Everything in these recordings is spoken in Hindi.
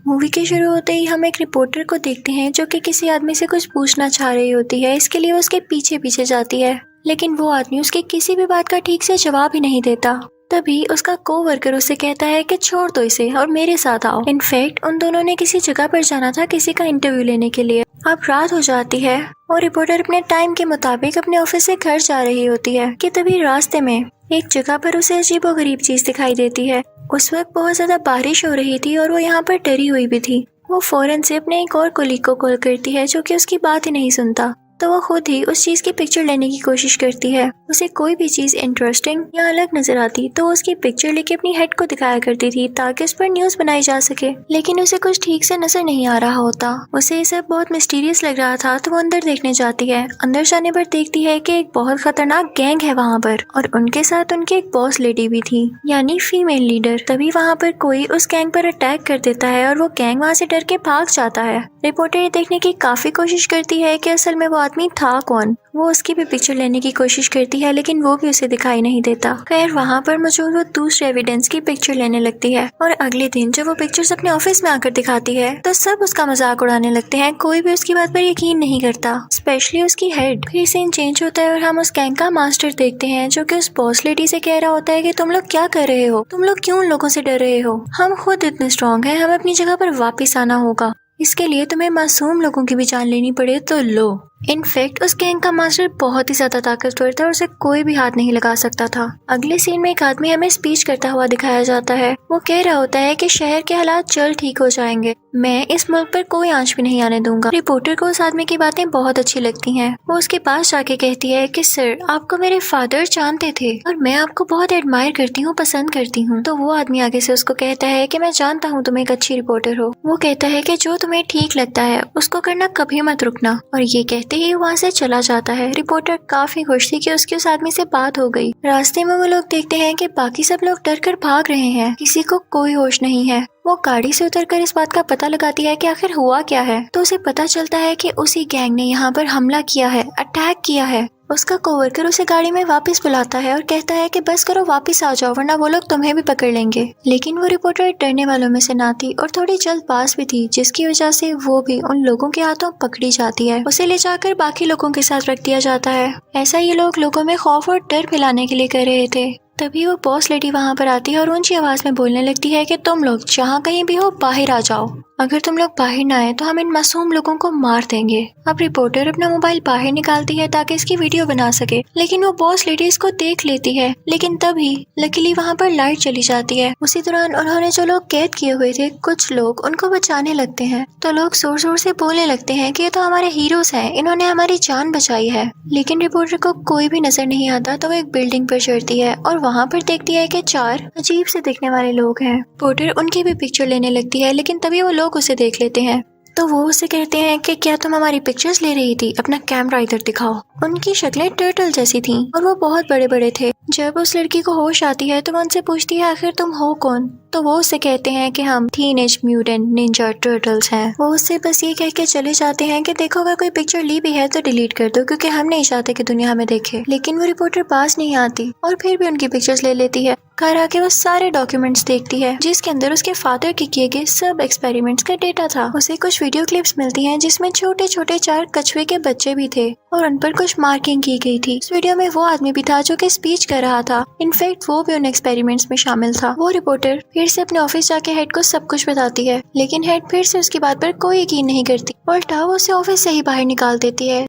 मूवी के शुरू होते ही हम एक रिपोर्टर को देखते हैं जो कि किसी आदमी से कुछ पूछना चाह रही होती है। इसके लिए वो उसके पीछे पीछे जाती है, लेकिन वो आदमी उसकी किसी भी बात का ठीक से जवाब ही नहीं देता। तभी उसका कोवर्कर उससे कहता है कि छोड़ दो इसे और मेरे साथ आओ। इनफैक्ट उन दोनों ने किसी जगह पर जाना था किसी का इंटरव्यू लेने के लिए। अब रात हो जाती है और रिपोर्टर अपने टाइम के मुताबिक अपने ऑफिस से घर जा रही होती है कि तभी रास्ते में एक जगह पर उसे अजीबोगरीब चीज दिखाई देती है। उस वक्त बहुत ज्यादा बारिश हो रही थी और वो यहाँ पर डरी हुई भी थी। वो फौरन से अपने एक और कोलीग को कॉल करती है जो कि उसकी बात ही नहीं सुनता। तो वो खुद ही उस चीज की पिक्चर लेने की कोशिश करती है। उसे कोई भी चीज इंटरेस्टिंग या अलग नजर आती तो उसकी पिक्चर लेके अपनी हेड को दिखाया करती थी ताकि उस पर न्यूज बनाई जा सके, लेकिन उसे कुछ ठीक से नजर नहीं आ रहा होता। उसे ये सब बहुत मिस्टीरियस लग रहा था तो वो अंदर देखने जाती है। अंदर जाने पर देखती है कि एक बहुत खतरनाक गैंग है वहाँ पर और उनके साथ उनकी एक बॉस लेडी भी थी, यानी फीमेल लीडर। तभी वहाँ पर कोई उस गैंग पर अटैक कर देता है और वो गैंग वहाँ से डर के भाग जाता है। रिपोर्टर ये देखने की काफी कोशिश करती है कि असल में वो आदमी था कौन। वो उसकी भी पिक्चर लेने की कोशिश करती है लेकिन वो भी उसे दिखाई नहीं देता। खैर वहाँ पर मौजूद वो दूसरे एविडेंस की पिक्चर लेने लगती है और अगले दिन जब वो पिक्चर्स अपने ऑफिस में आकर दिखाती है तो सब उसका मजाक उड़ाने लगते हैं। कोई भी उसकी बात पर यकीन नहीं करता, स्पेशली उसकी हेड। फिर सीन चेंज होता है और हम उस गैंग का मास्टर देखते हैं जो कि उस बॉस लेडी से कह रहा होता है कि तुम लोग क्या कर रहे हो, तुम लोग क्यों उन लोगों से डर रहे हो, हम खुद इतने स्ट्रॉन्ग हैं, हमें अपनी जगह पर वापिस आना होगा, इसके लिए तुम्हें मासूम लोगों की भी जान लेनी पड़े तो लो। इनफैक्ट उस गैंग का मास्टर बहुत ही ज्यादा ताकतवर था और उसे कोई भी हाथ नहीं लगा सकता था। अगले सीन में एक आदमी हमें स्पीच करता हुआ दिखाया जाता है। वो कह रहा होता है कि शहर के हालात जल्द ठीक हो जाएंगे, मैं इस मुल्क पर कोई आंच भी नहीं आने दूंगा। रिपोर्टर को उस आदमी की बातें बहुत अच्छी लगती हैं। वो उसके पास जाके कहती है कि सर आपको मेरे फादर जानते थे और मैं आपको बहुत एडमायर करती हूँ, पसंद करती हूँ। तो वो आदमी आगे से उसको कहता है कि मैं जानता हूँ तुम एक अच्छी रिपोर्टर हो। वो कहता है कि जो तुम्हें ठीक लगता है उसको करना कभी मत रुकना, और ये कहते ही वहाँ से चला जाता है। रिपोर्टर काफी खुश थी कि उसकी उस आदमी से बात हो गई। रास्ते में वो लोग देखते हैं कि बाकी सब लोग डर कर भाग रहे हैं, किसी को कोई होश नहीं है। वो गाड़ी से उतरकर इस बात का पता लगाती है कि आखिर हुआ क्या है। तो उसे पता चलता है कि उसी गैंग ने यहाँ पर हमला किया है, अटैक किया है। उसका कोवर्कर उसे गाड़ी में वापस बुलाता है और कहता है कि बस करो वापस आ जाओ वरना वो लोग तुम्हें भी पकड़ लेंगे। लेकिन वो रिपोर्टर डरने वालों में से ना थी और थोड़ी जल्दबाज भी थी, जिसकी वजह से वो भी उन लोगों के हाथों पकड़ी जाती है। उसे ले जाकर बाकी लोगों के साथ रख दिया जाता है। ऐसा ये लोग लोगों में खौफ और डर फैलाने के लिए कर रहे थे। तभी वो बॉस लेडी वहाँ पर आती है और ऊंची आवाज में बोलने लगती है कि तुम लोग जहाँ कहीं भी हो बाहर आ जाओ, अगर तुम लोग बाहर ना आए तो हम इन मासूम लोगों को मार देंगे। अब रिपोर्टर अपना मोबाइल बाहर निकालती है ताकि इसकी वीडियो बना सके, लेकिन वो बॉस लेडी इसको देख लेती है। लेकिन तभी लकीली वहाँ पर लाइट चली जाती है। उसी दौरान उन्होंने जो लोग कैद किए हुए थे कुछ लोग उनको बचाने लगते हैं। तो लोग जोर जोर से बोलने लगते हैं कि ये तो हमारे हीरोज हैं, इन्होंने हमारी जान बचाई है। लेकिन रिपोर्टर को कोई भी नजर नहीं आता। तो वो एक बिल्डिंग पर चढ़ती है और वहाँ पर देखती है कि 4 अजीब से दिखने वाले लोग हैं। रिपोर्टर उनकी भी पिक्चर लेने लगती है, लेकिन तभी वो लोग उसे देख लेते हैं। तो वो उससे कहते हैं कि क्या तुम हमारी पिक्चर्स ले रही थी, अपना कैमरा इधर दिखाओ। उनकी शक्लें टर्टल जैसी थीं और वो बहुत बड़े बड़े थे। जब उस लड़की को होश आती है तो वो उनसे पूछती है आखिर तुम हो कौन। तो वो उससे कहते हैं कि हम टीनेज म्यूटेंट निंजा टर्टल्स हैं। वो उससे बस ये कह के चले जाते हैं कि देखो अगर कोई पिक्चर ली भी है तो डिलीट कर दो, क्योंकि हम नहीं चाहते कि दुनिया हमें देखे। लेकिन वो रिपोर्टर पास नहीं आती और फिर भी उनकी पिक्चर्स ले लेती है। घर आके वो सारे डॉक्यूमेंट्स देखती है जिसके अंदर उसके फादर के किए गए सब एक्सपेरिमेंट्स का डेटा था। उसे कुछ वीडियो क्लिप्स मिलती हैं जिसमें छोटे छोटे 4 कछुए के बच्चे भी थे और उन पर कुछ मार्किंग की गई थी। इस वीडियो में वो आदमी भी था जो कि स्पीच कर रहा था। इनफैक्ट वो भी उन एक्सपेरिमेंट्स में शामिल था। वो रिपोर्टर फिर से अपने ऑफिस जाके हेड को सब कुछ बताती है, लेकिन हेड फिर से उसकी बात पर कोई यकीन नहीं करती। उल्टा वो उसे ऑफिस से ही बाहर निकाल देती है।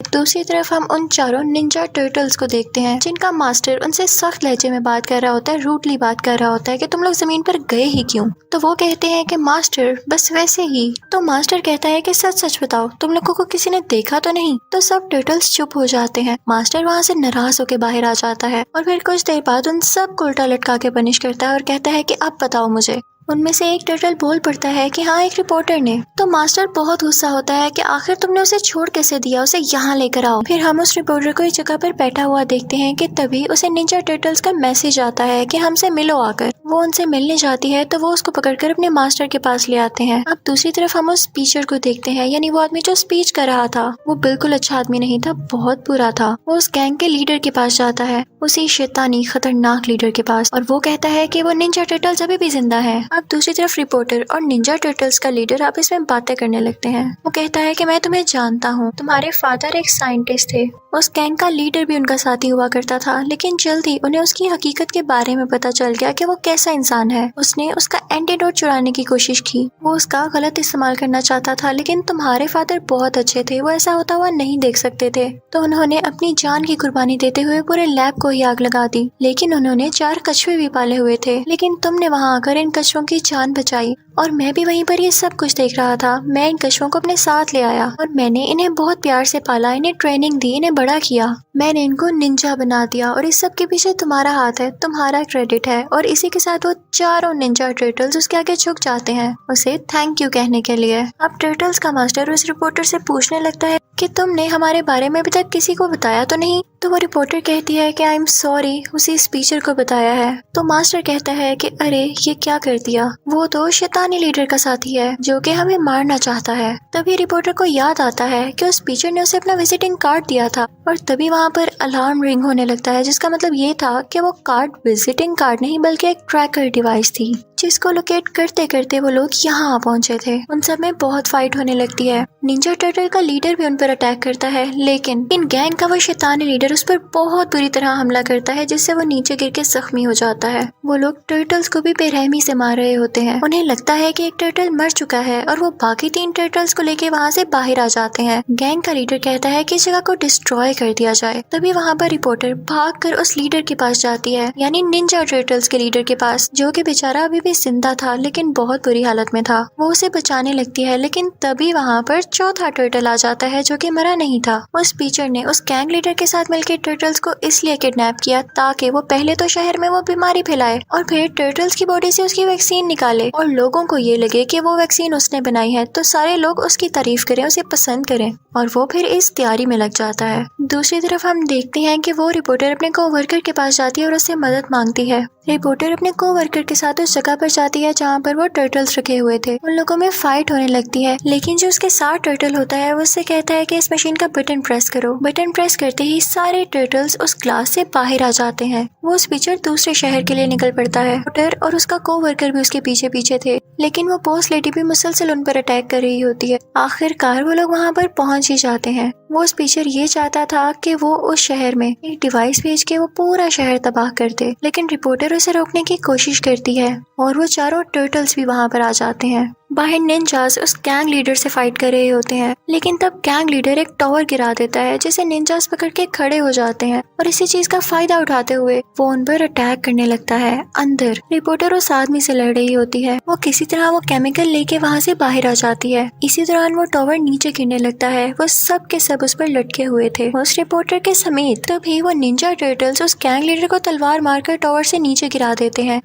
दूसरी तरफ हम उन 4 निंजा टर्टल्स को देखते हैं जिनका मास्टर उनसे सख्त लहजे में बात कर रहा होता है, रूडली बात कर रहा होता है कि तुम लोग जमीन पर गए ही क्यों। तो वो कहते हैं कि मास्टर बस वैसे ही। तो मास्टर कहता है कि सच सच बताओ तुम लोगों को किसी ने देखा तो नहीं। तो सब टर्टल्स चुप हो जाते हैं। मास्टर वहाँ से नाराज होकर बाहर आ जाता है और फिर कुछ देर बाद उन सब को उल्टा लटका के पनिश करता है और कहता है कि अब बताओ मुझे। उनमें से एक टर्टल बोल पड़ता है कि हाँ एक रिपोर्टर ने। तो मास्टर बहुत गुस्सा होता है कि आखिर तुमने उसे छोड़ कैसे दिया, उसे यहाँ लेकर आओ। फिर हम उस रिपोर्टर को एक जगह पर बैठा हुआ देखते हैं कि तभी उसे निंजा टर्टल्स का मैसेज आता है कि हमसे मिलो आकर। वो उनसे मिलने जाती है तो वो उसको पकड़कर अपने मास्टर के पास ले आते हैं। अब दूसरी तरफ हम उस स्पीचर को देखते हैं, यानी वो आदमी जो स्पीच कर रहा था वो बिल्कुल अच्छा आदमी नहीं था, बहुत बुरा था। वो उस गैंग के लीडर के पास जाता है, उसी शैतानी खतरनाक लीडर के पास, और वो कहता है कि वो निंजा टर्टल्स अभी भी जिंदा है। अब दूसरी तरफ रिपोर्टर और निंजा टर्टल्स का लीडर आपस में बातें करने लगते हैं। वो कहता है कि मैं तुम्हें जानता हूँ, तुम्हारे फादर एक साइंटिस्ट थे। उस गैंग का लीडर भी उनका साथी हुआ करता था, लेकिन जल्दी उन्हें उसकी हकीकत के बारे में पता चल गया कि वो कैसा इंसान है। उसने उसका एंटीडोट चुराने की कोशिश की। वो उसका गलत इस्तेमाल करना चाहता था, लेकिन तुम्हारे फादर बहुत अच्छे थे, वो ऐसा होता हुआ नहीं देख सकते थे। तो उन्होंने अपनी जान की कुर्बानी देते हुए पूरे लैब को ही आग लगा दी। लेकिन उन्होंने 4 कछुए भी पाले हुए थे, लेकिन तुमने वहाँ आकर इन कछुओं की जान बचाई और मैं भी वहीं पर ये सब कुछ देख रहा था। मैं इन कछुओं को अपने साथ ले आया और मैंने इन्हें बहुत प्यार से पाला, इन्हें ट्रेनिंग दी, इन्हें बड़ा किया। मैंने इनको निंजा बना दिया और इस सब के पीछे तुम्हारा हाथ है, तुम्हारा क्रेडिट है। और इसी के साथ वो चारों निंजा टर्टल्स उसके आगे झुक जाते हैं उसे थैंक यू कहने के लिए। अब टर्टल्स का मास्टर उस रिपोर्टर से पूछने लगता है कि तुमने हमारे बारे में अभी तक किसी को बताया तो नहीं। तो वो रिपोर्टर कहती है कि आई एम सॉरी, उसी स्पीचर को बताया है। तो मास्टर कहता है कि अरे ये क्या कर दिया, वो तो शैतानी लीडर का साथी है जो कि हमें मारना चाहता है। तभी रिपोर्टर को याद आता है कि उस स्पीचर ने उसे अपना विजिटिंग कार्ड दिया था और तभी वहाँ पर अलार्म रिंग होने लगता है, जिसका मतलब ये था कि वो कार्ड विजिटिंग कार्ड नहीं बल्कि एक ट्रैकर डिवाइस थी, जिसको लोकेट करते करते वो लोग यहाँ आ पहुंचे थे। उन सब में बहुत फाइट होने लगती है। निंजा टर्टल का लीडर भी उन पर अटैक करता है, लेकिन इन गैंग का वो शैतानी लीडर उस पर बहुत बुरी तरह हमला करता है, जिससे वो नीचे गिर के जख्मी हो जाता है। वो लोग टर्टल्स को भी बेरहमी से मार रहे होते हैं। उन्हें लगता है कि एक टर्टल मर चुका है और वो बाकी 3 टर्टल्स को लेके वहाँ से बाहर आ जाते हैं। गैंग का लीडर कहता है कि इस जगह को डिस्ट्रॉय कर दिया जाए। तभी वहाँ पर रिपोर्टर भागकर उस लीडर के पास जाती है, यानी निंजा टर्टल्स के लीडर के पास, जो कि बेचारा अभी भी जिंदा था लेकिन बहुत बुरी हालत में था। वो उसे बचाने लगती है, लेकिन तभी वहाँ पर चौथा टर्टल आ जाता है जो कि मरा नहीं था। उस टीचर ने उस गैंग लीडर के साथ मिलकर टर्टल्स को इसलिए किडनैप किया ताकि वो पहले तो शहर में वो बीमारी फैलाए और फिर टर्टल्स की बॉडी से उसकी वैक्सीन निकाले और लोगों को ये लगे कि वो वैक्सीन उसने बनाई है, तो सारे लोग उसकी तारीफ करें, उसे पसंद करें और वो फिर इस तैयारी में लग जाता है। दूसरी तरफ हम देखते हैं कि वो रिपोर्टर अपने कोवर्कर के पास जाती है और उससे मदद मांगती है। रिपोर्टर अपने कोवर्कर के साथ उस जगह पर जाती है जहाँ पर वो टर्टल्स रखे हुए थे। उन लोगों में फाइट होने लगती है, लेकिन जो उसके साथ टर्टल होता है वो उससे कहता है कि इस मशीन का बटन प्रेस करो। बटन प्रेस करते ही सारे टर्टल्स उस ग्लास से बाहर आ जाते हैं। वो स्पीचर दूसरे शहर के लिए निकल पड़ता है। रिपोर्टर और उसका कोवर्कर भी उसके पीछे पीछे थे, लेकिन वो बॉस लेडी भी मुसलसल उन पर अटैक कर रही होती है। आखिरकार वो लोग वहाँ पर पहुँच ही जाते हैं। वो स्पीचर ये चाहता था कि वो उस शहर में एक डिवाइस भेज के वो पूरा शहर तबाह कर दे, लेकिन रिपोर्टर उसे रोकने की कोशिश करती है और वो चारों टर्टल्स भी वहाँ पर आ जाते हैं। बाहर निंजास उस गैंग लीडर से फाइट कर रहे होते हैं, लेकिन तब गैंग लीडर एक टावर गिरा देता है जिसे निंजास पकड़ के खड़े हो जाते हैं और इसी चीज का फायदा उठाते हुए वो उन पर अटैक करने लगता है। अंदर रिपोर्टर उस आदमी से लड़ रही होती है। वो किसी तरह वो केमिकल लेके वहाँ से बाहर आ जाती है। इसी दौरान वो टावर नीचे गिरने लगता है। वो सब के सब उस पर लटके हुए थे, उस रिपोर्टर के समेत। तभी वो निंजा टर्टल्स उस गैंग लीडर को तलवार मारकर टावर से नीचे गिरा देते हैं।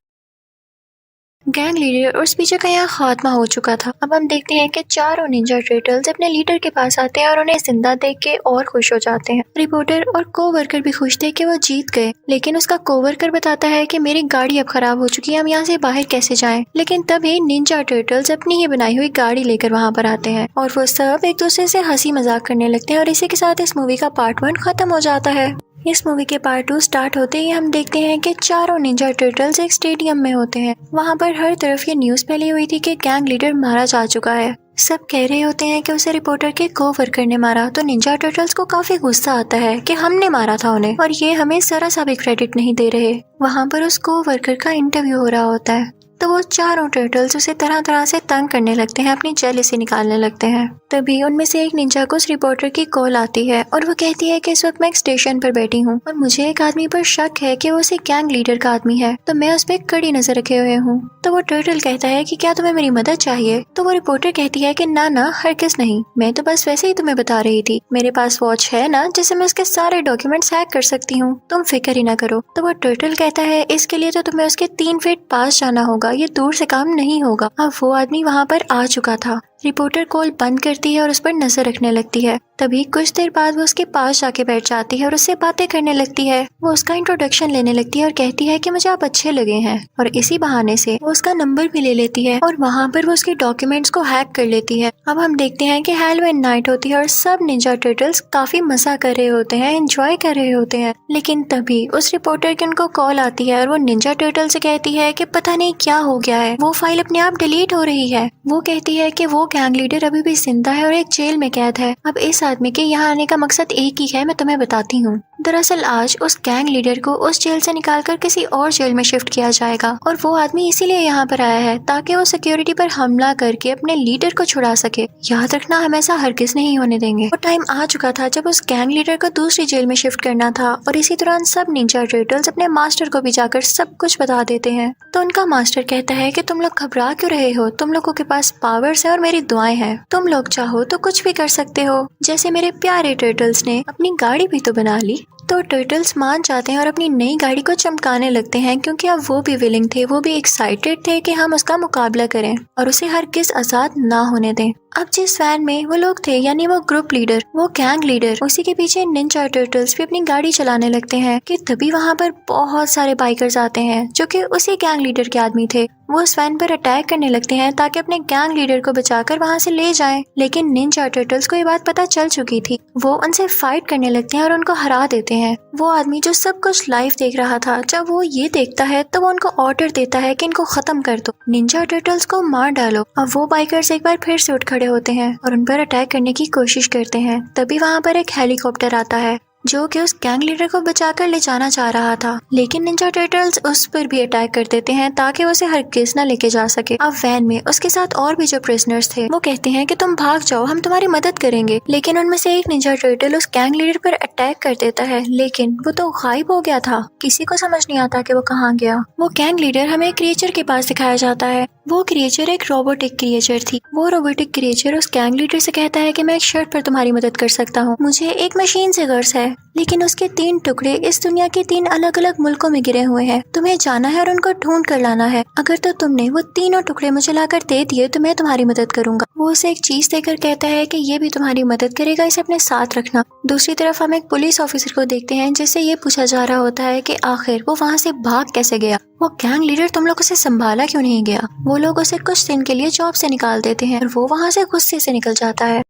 गैंग लीडर और स्पीचर का यहाँ खात्मा हो चुका था। अब हम देखते हैं कि चारों निंजा टर्टल्स अपने लीडर के पास आते हैं और उन्हें जिंदा देख के और खुश हो जाते हैं। रिपोर्टर और कोवर्कर भी खुश थे कि वो जीत गए, लेकिन उसका कोवर्कर बताता है कि मेरी गाड़ी अब खराब हो चुकी है, हम यहाँ से बाहर कैसे जाएं। लेकिन तभी निंजा टर्टल्स अपनी ही बनाई हुई गाड़ी लेकर वहाँ पर आते हैं और वो सब एक दूसरे से हंसी मजाक करने लगते हैं और इसी के साथ इस मूवी का पार्ट 1 खत्म हो जाता है। इस मूवी के पार्ट 2 स्टार्ट होते ही हम देखते हैं कि चारों निंजा टर्टल्स एक स्टेडियम में होते हैं। वहाँ पर हर तरफ ये न्यूज़ फैली हुई थी कि गैंग लीडर मारा जा चुका है। सब कह रहे होते हैं कि उसे रिपोर्टर के कोवर्कर ने मारा, तो निंजा टर्टल्स को काफी गुस्सा आता है कि हमने मारा था उन्हें और ये हमें जरा सा भी क्रेडिट नहीं दे रहे। वहाँ पर उस कोवर्कर का इंटरव्यू हो रहा होता है, तो वो चारों टर्टल्स उसे तरह तरह से तंग करने लगते हैं, अपनी जेलसी निकालने लगते हैं। तभी उनमें से एक निंजा को उस रिपोर्टर की कॉल आती है और वो कहती है कि इस वक्त मैं एक स्टेशन पर बैठी हूँ और मुझे एक आदमी पर शक है कि वो उसे गैंग लीडर का आदमी है, तो मैं उस पर कड़ी नजर रखे हुए हूँ। तो वो टर्टल कहता है कि क्या तुम्हें मेरी मदद चाहिए? तो वो रिपोर्टर कहती है कि ना हरगिज़ नहीं, मैं तो बस वैसे ही तुम्हें बता रही थी। मेरे पास वॉच है ना, जिससे मैं उसके सारे डॉक्यूमेंट्स हैक कर सकती हूँ, तुम फिक्र ही ना करो। तो वो टर्टल कहता है इसके लिए तो तुम्हें उसके 3 फीट पास जाना होगा, ये दूर से काम नहीं होगा। अब वो आदमी वहाँ पर आ चुका था, रिपोर्टर कॉल बंद करती है और उस पर नजर रखने लगती है। तभी कुछ देर बाद वो उसके पास जाके बैठ जाती है और उससे बातें करने लगती है। वो उसका इंट्रोडक्शन लेने लगती है और कहती है कि मुझे आप अच्छे लगे हैं, और इसी बहाने से वो उसका नंबर भी ले लेती है और वहाँ पर वो उसके डॉक्यूमेंट्स को हैक कर लेती है। अब हम देखते हैं कि हैलोवीन नाइट होती है और सब निंजा टर्टल्स काफी मजा कर रहे होते हैं, एंजॉय कर रहे होते हैं। लेकिन तभी उस रिपोर्टर की उनको कॉल आती है और वो निंजा टर्टल से कहती है कि पता नहीं क्या हो गया है, वो फाइल अपने आप डिलीट हो रही है। वो कहती है कि वो गैंग लीडर अभी भी जिंदा है और एक जेल में कैद है। अब इस आदमी के यहाँ आने का मकसद एक ही है, मैं तुम्हें बताती हूँ। दरअसल आज उस गैंग लीडर को उस जेल से निकालकर किसी और जेल में शिफ्ट किया जाएगा, और वो आदमी इसीलिए यहाँ पर आया है ताकि वो सिक्योरिटी पर हमला करके अपने लीडर को छुड़ा सके। याद रखना, हम ऐसा हरगिज नहीं होने देंगे। वो टाइम आ चुका था जब उस गैंग लीडर को दूसरी जेल में शिफ्ट करना था, और इसी दौरान सब निंजा टर्टल्स अपने मास्टर को भी जाकर सब कुछ बता देते हैं। तो उनका मास्टर कहता है कि तुम लोग घबरा क्यों रहे हो, तुम लोगों के पास पावर्स है और मेरी दुआएं हैं, तुम लोग चाहो तो कुछ भी कर सकते हो। जैसे मेरे प्यारे टर्टल्स ने अपनी गाड़ी भी तो बना ली। तो टर्टल्स मान जाते हैं और अपनी नई गाड़ी को चमकाने लगते हैं, क्योंकि अब वो भी विलिंग थे, वो भी एक्साइटेड थे कि हम उसका मुकाबला करें और उसे हरगिज आजाद ना होने दें। अब जिस वैन में वो लोग थे, यानी वो ग्रुप लीडर, वो गैंग लीडर, उसी के पीछे निंजा टर्टल्स भी अपनी गाड़ी चलाने लगते हैं कि तभी वहाँ पर बहुत सारे बाइकर्स आते हैं जो कि उसी गैंग लीडर के आदमी थे। वो उस वैन पर अटैक करने लगते हैं ताकि अपने गैंग लीडर को बचाकर वहाँ से ले जाएं। लेकिन निंजा टर्टल्स को ये बात पता चल चुकी थी। वो उनसे फाइट करने लगते हैं और उनको हरा देते हैं। वो आदमी जो सब कुछ लाइव देख रहा था, जब वो ये देखता है तो वो उनको ऑर्डर देता है कि इनको खत्म कर दो, निंजा टर्टल्स को मार डालो। अब वो बाइकर्स एक बार फिर से उठ खड़े होते हैं और उन पर अटैक करने की कोशिश करते हैं। तभी वहाँ पर एक हेलीकॉप्टर आता है जो कि उस गैंग लीडर को बचाकर ले जाना चाह रहा था, लेकिन निंजा टर्टल्स उस पर भी अटैक कर देते हैं ताकि वो उसे हरगिज न लेके जा सके। अब वैन में उसके साथ और भी जो प्रिजनर्स थे वो कहते हैं कि तुम भाग जाओ, हम तुम्हारी मदद करेंगे। लेकिन उनमें से एक निंजा टर्टल उस गैंग लीडर पर अटैक कर देता है, लेकिन वो तो गायब हो गया था, किसी को समझ नहीं आता कि वो कहाँ गया। वो गैंग लीडर हमें क्रिएचर के पास दिखाया जाता है। वो क्रिएचर एक रोबोटिक क्रिएचर थी। वो रोबोटिक क्रिएचर उस गैंग लीडर से कहता है कि मैं एक शर्त पर तुम्हारी मदद कर सकता हूँ, मुझे एक मशीन से गर्ज है, लेकिन उसके 3 टुकड़े इस दुनिया के 3 अलग अलग मुल्कों में गिरे हुए हैं। तुम्हें जाना है और उनको ढूंढ कर लाना है। अगर तो तुमने वो तीनों टुकड़े मुझे लाकर दे दिए तो मैं तुम्हारी मदद करूंगा। वो उसे एक चीज देकर कहता है कि ये भी तुम्हारी मदद करेगा, इसे अपने साथ रखना। दूसरी तरफ हम एक पुलिस ऑफिसर को देखते हैं जिससे ये पूछा जा रहा होता है कि आखिर वो वहाँ से भाग कैसे गया। वो गैंग लीडर तुम लोग उसे संभाला क्यों नहीं गया। वो लोग उसे कुछ दिन के लिए जॉब से निकाल देते हैं और वो वहाँ से गुस्से से निकल जाता है।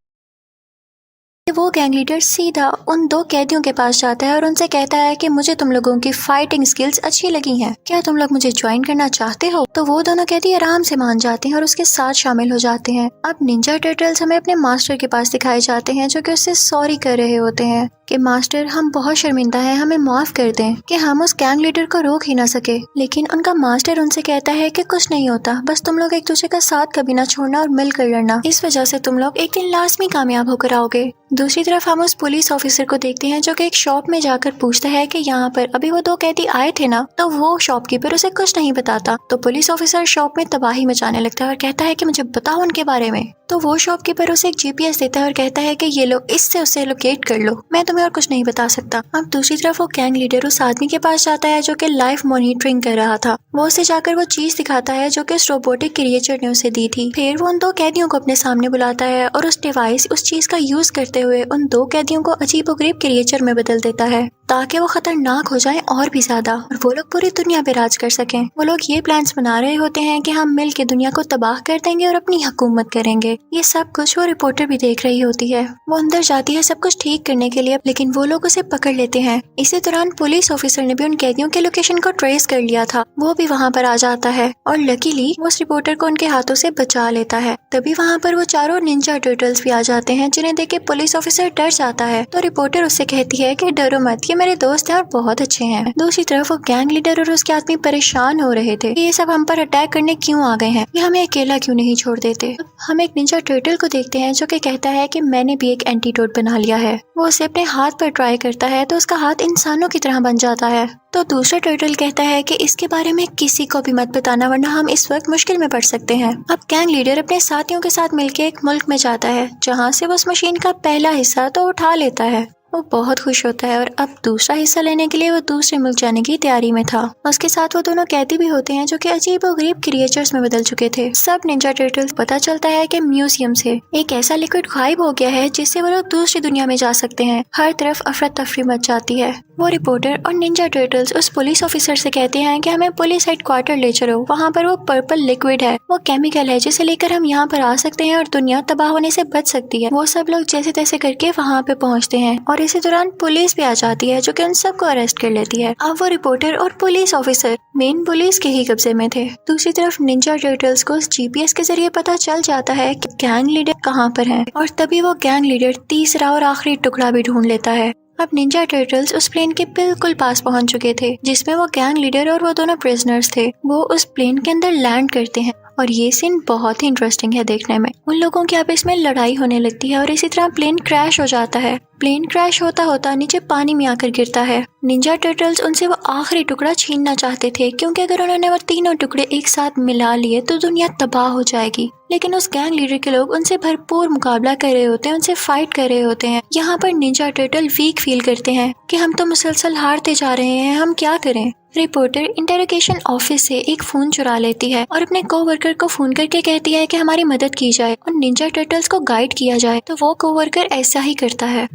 वो गैंग लीडर सीधा उन 2 कैदियों के पास जाता है और उनसे कहता है कि मुझे तुम लोगों की फाइटिंग स्किल्स अच्छी लगी हैं, क्या तुम लोग मुझे ज्वाइन करना चाहते हो। तो वो दोनों कैदी आराम से मान जाते हैं और उसके साथ शामिल हो जाते हैं। अब निंजा टर्टल्स हमें अपने मास्टर के पास दिखाए जाते हैं जो कि उससे सॉरी कर रहे होते हैं कि मास्टर हम बहुत शर्मिंदा हैं, हमें माफ कर दें कि हम उस गैंग लीडर को रोक ही ना सके। लेकिन उनका मास्टर उनसे कहता है कि कुछ नहीं होता, बस तुम लोग एक दूसरे का साथ कभी ना छोड़ना और मिलकर लड़ना, इस वजह से तुम लोग एक दिन लाजमी कामयाब होकर आओगे। दूसरी तरफ हम उस पुलिस ऑफिसर को देखते हैं जो कि एक शॉप में जाकर पूछता है कि यहाँ पर अभी वो 2 कैदी आए थे ना। तो वो शॉपकीपर उसे कुछ नहीं बताता। तो पुलिस ऑफिसर शॉप में तबाही मचाने लगता है और कहता है कि मुझे बताओ उनके बारे में। तो वो शॉपकीपर उसे एक जीपीएस देता है और कहता है कि ये लो, इससे उसे लोकेट कर लो, मैं तुम्हें और कुछ नहीं बता सकता। अब दूसरी तरफ वो गैंग लीडर उस आदमी के पास जाता है जो कि लाइव मॉनिटरिंग कर रहा था। वो उसे जाकर वो चीज दिखाता है जो कि उस रोबोटिक क्रिएचर ने उसे दी थी। फिर वो उन 2 कैदियों को अपने सामने बुलाता है और उस डिवाइस, उस चीज का यूज करते हुए उन 2 कैदियों को अजीबोगरीब क्रिएचर में बदल देता है ताकि वो खतरनाक हो जाए और भी ज्यादा, और वो लोग पूरी दुनिया पे राज कर सकें। वो लोग ये प्लान्स बना रहे होते हैं कि हम मिल के दुनिया को तबाह कर देंगे और अपनी हुकूमत करेंगे। ये सब कुछ वो रिपोर्टर भी देख रही होती है। वो अंदर जाती है सब कुछ ठीक करने के लिए, लेकिन वो लोग उसे पकड़ लेते हैं। इसी दौरान पुलिस ऑफिसर ने भी उन कैदियों के लोकेशन को ट्रेस कर लिया था। वो भी वहाँ पर आ जाता है और लकीली वो उस रिपोर्टर को उनके हाथों से बचा लेता है। तभी वहाँ पर वो चारों निंजा टर्टल्स भी आ जाते हैं जिन्हें देख के पुलिस ऑफिसर डर जाता है। तो रिपोर्टर उससे कहती है कि डरो मत, ये मेरे दोस्त हैं और बहुत अच्छे हैं। दूसरी तरफ वो गैंग लीडर और उसके आदमी परेशान हो रहे थे कि ये सब हम पर अटैक करने क्यों आ गए हैं, ये हमें अकेला क्यों नहीं छोड़ देते। हम एक निंजा टर्टल को देखते हैं जो कि कहता है कि मैंने भी एक एंटीडोट बना लिया है। वो उसे अपने हाथ पर ट्राई करता है तो उसका हाथ इंसानों की तरह बन जाता है। तो दूसरा टर्टल कहता है कि इसके बारे में किसी को भी मत बताना वरना हम इस वक्त मुश्किल में पड़ सकते हैं। अब गैंग लीडर अपने साथियों के साथ मिलकर एक मुल्क में जाता है जहाँ से वो उस मशीन का पहला हिस्सा तो उठा लेता है। वो बहुत खुश होता है और अब दूसरा हिस्सा लेने के लिए वो दूसरे मुल्क जाने की तैयारी में था। उसके साथ वो दोनों कैदी भी होते हैं जो कि अजीब और गरीब क्रिएचर्स में बदल चुके थे। सब निंजा टर्टल्स पता चलता है कि म्यूजियम से एक ऐसा लिक्विड गायब हो गया है जिससे वो लोग दूसरी दुनिया में जा सकते हैं। हर तरफ अफरा तफरी मच जाती है। वो रिपोर्टर और निंजा टर्टल्स उस पुलिस ऑफिसर से कहते हैं कि हमें पुलिस हेडक्वार्टर ले चलो, वहाँ पर वो पर्पल लिक्विड है, वो केमिकल है जिसे लेकर हम यहाँ पर आ सकते हैं और दुनिया तबाह होने से बच सकती है। वो सब लोग जैसे तैसे करके वहाँ पे पहुँचते हैं और इसी दौरान पुलिस भी आ जाती है जो कि उन सबको अरेस्ट कर लेती है। अब वो रिपोर्टर और पुलिस ऑफिसर मेन पुलिस के ही कब्जे में थे। दूसरी तरफ निंजा टर्टल्स को GPS के जरिए पता चल जाता है कि गैंग लीडर कहाँ पर है और तभी वो गैंग लीडर तीसरा और आखिरी टुकड़ा भी ढूंढ लेता है। अब निंजा टर्टल्स उस प्लेन के बिल्कुल पास पहुंच चुके थे जिसमें वो गैंग लीडर और वो दोनों प्रिजनर्स थे। वो उस प्लेन के अंदर लैंड करते हैं और ये सीन बहुत ही इंटरेस्टिंग है देखने में। उन लोगों की आपस में लड़ाई होने लगती है और इसी तरह प्लेन क्रैश हो जाता है। प्लेन क्रैश होता होता नीचे पानी में आकर गिरता है। निंजा टर्टल्स उनसे वो आखिरी टुकड़ा छीनना चाहते थे क्योंकि अगर उन्होंने वो तीनों टुकड़े एक साथ मिला लिए तो दुनिया तबाह हो जाएगी। लेकिन उस गैंग लीडर के लोग उनसे भरपूर मुकाबला कर रहे होते हैं, उनसे फाइट कर रहे होते हैं। यहाँ पर निंजा टर्टल वीक फील करते हैं कि हम तो मुसलसल हारते जा रहे हैं, हम क्या करें। रिपोर्टर इंटरोगेशन ऑफिस से एक फोन चुरा लेती है और अपने कोवर्कर को फोन करके कहती है कि हमारी मदद की जाए और निंजा टर्टल्स को गाइड किया जाए, तो वो कोवर्कर ऐसा ही करता है।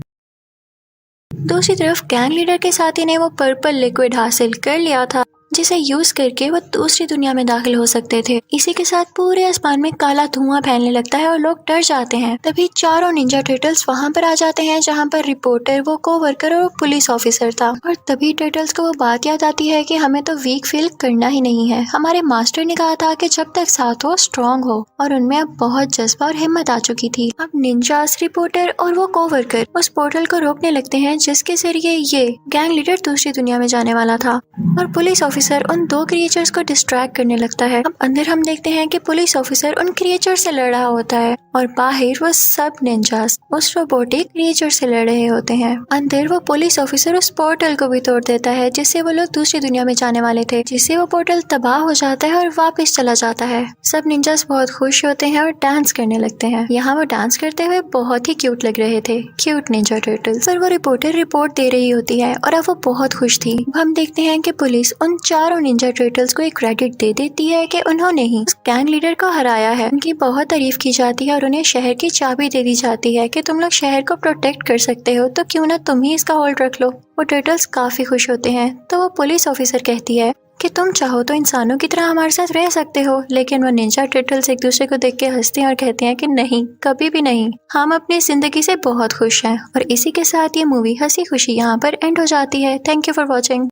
दूसरी तरफ गैंग लीडर के साथी ने वो पर्पल लिक्विड हासिल कर लिया था जिसे यूज करके वो दूसरी दुनिया में दाखिल हो सकते थे। इसी के साथ पूरे आसमान में काला धुआं फैलने लगता है और लोग डर जाते हैं। तभी चारों निंजा टर्टल्स वहां पर आ जाते हैं जहां पर रिपोर्टर, वो कोवर्कर और पुलिस ऑफिसर था। और तभी टर्टल्स को वो बात याद आती है कि हमें तो वीक फील करना ही नहीं है। हमारे मास्टर ने कहा था कि जब तक साथ हो स्ट्रॉन्ग हो, और उनमें अब बहुत जज्बा और हिम्मत आ चुकी थी। अब निंजास, रिपोर्टर और वो कोवर्कर उस पोर्टल को रोकने लगते हैं जिसके जरिए ये गैंग लीडर दूसरी दुनिया में जाने वाला था और पुलिस ऑफिसर उन दो क्रिएचर्स को डिस्ट्रैक्ट करने लगता है। अब अंदर हम देखते हैं कि पुलिस ऑफिसर उन क्रिएचर से लड़ रहा होता है और बाहर वो सब निंजास उस रोबोटिक क्रिएचर से लड़ रहे होते हैं। अंदर वो पुलिस ऑफिसर उस पोर्टल को भी तोड़ देता है जिससे वो लोग दूसरी दुनिया में जाने वाले थे, जिससे वो पोर्टल तबाह हो जाता है और वापस चला जाता है। सब निंजास बहुत खुश होते हैं और डांस करने लगते हैं। यहाँ वो डांस करते हुए बहुत ही क्यूट लग रहे थे, क्यूट निंजा टर्टल्स। और वो रिपोर्टर रिपोर्ट दे रही होती है और अब वो बहुत खुश थी। हम देखते हैं कि पुलिस उन चारों निंजा टर्टल्स को एक क्रेडिट दे देती है कि उन्होंने ही उस गैंग लीडर को हराया है। उनकी बहुत तारीफ की जाती है और उन्हें शहर की चाबी दे दी जाती है कि तुम लोग शहर को प्रोटेक्ट कर सकते हो, तो क्यों ना तुम ही इसका होल्ड रख लो। वो टर्टल्स काफी खुश होते हैं। तो वो पुलिस ऑफिसर कहती है कि तुम चाहो तो इंसानों की तरह हमारे साथ रह सकते हो, लेकिन वो निंजा टर्टल्स एक दूसरे को देख के हंसते हैं और कहते हैं कि नहीं, कभी भी नहीं, हम अपनी जिंदगी से बहुत खुश हैं। और इसी के साथ ये मूवी हंसी खुशी यहाँ पर एंड हो जाती है। Thank you for watching.